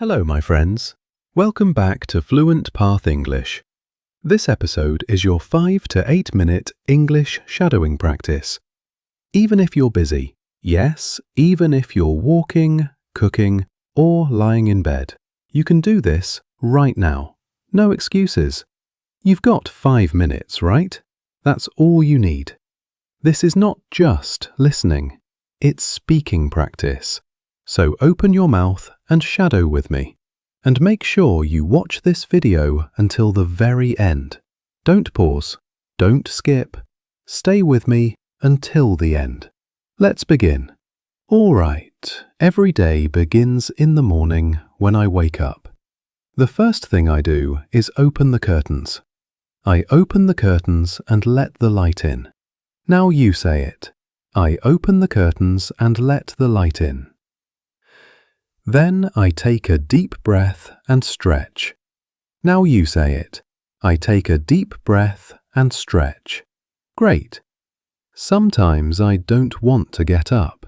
Hello, my friends. Welcome back to Fluent Path English. This episode is your 5 to 8 minute English shadowing practice. Even if you're busy, yes, even if you're walking, cooking, or lying in bed, you can do this right now. No excuses. You've got 5 minutes, right? That's all you need. This is not just listening, it's speaking practice. So open your mouth and shadow with me. And make sure you watch this video until the very end. Don't pause, don't skip. Stay with me until the end. Let's begin. All right, every day begins in the morning when I wake up. The first thing I do is open the curtains. I open the curtains and let the light in. Now you say it. I open the curtains and let the light in. Then I take a deep breath and stretch. Now you say it. I take a deep breath and stretch. Great. Sometimes I don't want to get up.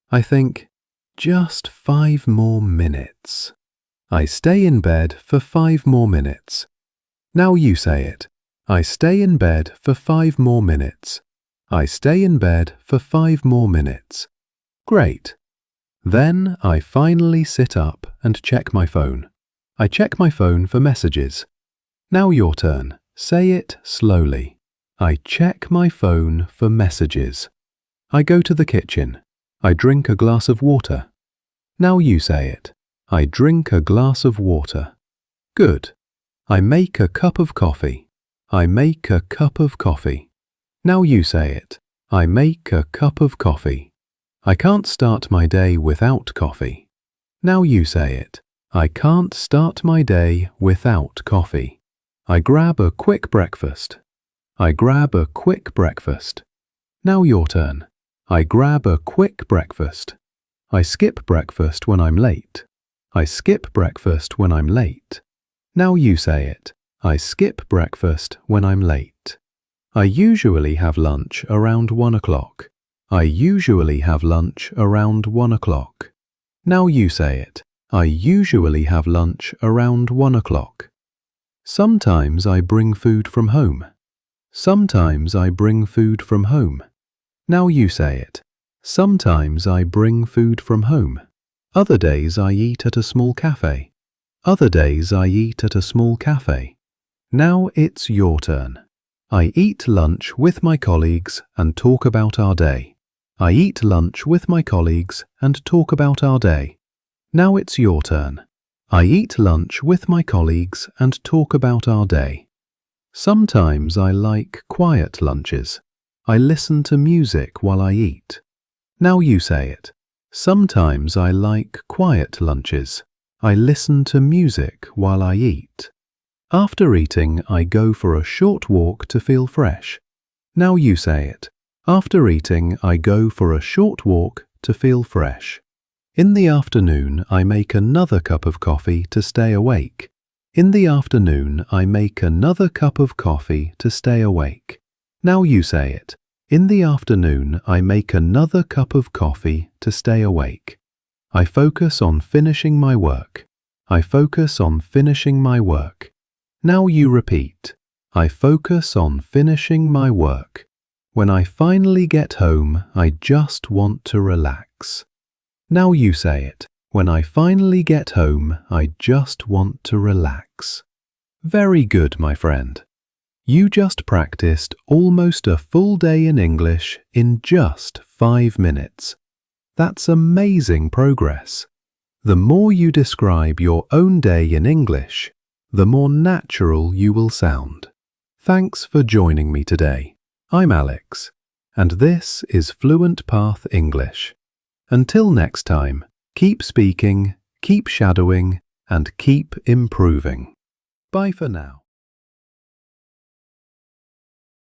I think, just 5 more minutes. I stay in bed for 5 more minutes. Now you say it. I stay in bed for 5 more minutes. I stay in bed for 5 more minutes. Great. Then I finally sit up and check my phone. I check my phone for messages. Now your turn. Say it slowly. I check my phone for messages. I go to the kitchen. I drink a glass of water. Now you say it. I drink a glass of water. Good. I make a cup of coffee. I make a cup of coffee. Now you say it. I make a cup of coffee. I can't start my day without coffee. Now you say it. I can't start my day without coffee. I grab a quick breakfast. I grab a quick breakfast. Now your turn. I grab a quick breakfast. I skip breakfast when I'm late. I skip breakfast when I'm late. Now you say it. I skip breakfast when I'm late. I usually have lunch around 1 o'clock. I usually have lunch around 1 o'clock. Now you say it. I usually have lunch around 1 o'clock. Sometimes I bring food from home. Sometimes I bring food from home. Now you say it. Sometimes I bring food from home. Other days I eat at a small cafe. Other days I eat at a small cafe. Now it's your turn. I eat lunch with my colleagues and talk about our day. I eat lunch with my colleagues and talk about our day. Now it's your turn. I eat lunch with my colleagues and talk about our day. Sometimes I like quiet lunches. I listen to music while I eat. Now you say it. Sometimes I like quiet lunches. I listen to music while I eat. After eating, I go for a short walk to feel fresh. Now you say it. After eating, I go for a short walk to feel fresh. In the afternoon, I make another cup of coffee to stay awake. In the afternoon, I make another cup of coffee to stay awake. Now you say it. In the afternoon, I make another cup of coffee to stay awake. I focus on finishing my work. I focus on finishing my work. Now you repeat. I focus on finishing my work. When I finally get home, I just want to relax. Now you say it. When I finally get home, I just want to relax. Very good, my friend. You just practiced almost a full day in English in just 5 minutes. That's amazing progress. The more you describe your own day in English, the more natural you will sound. Thanks for joining me today. I'm Alex, and this is Fluent Path English. Until next time, keep speaking, keep shadowing, and keep improving. Bye for now.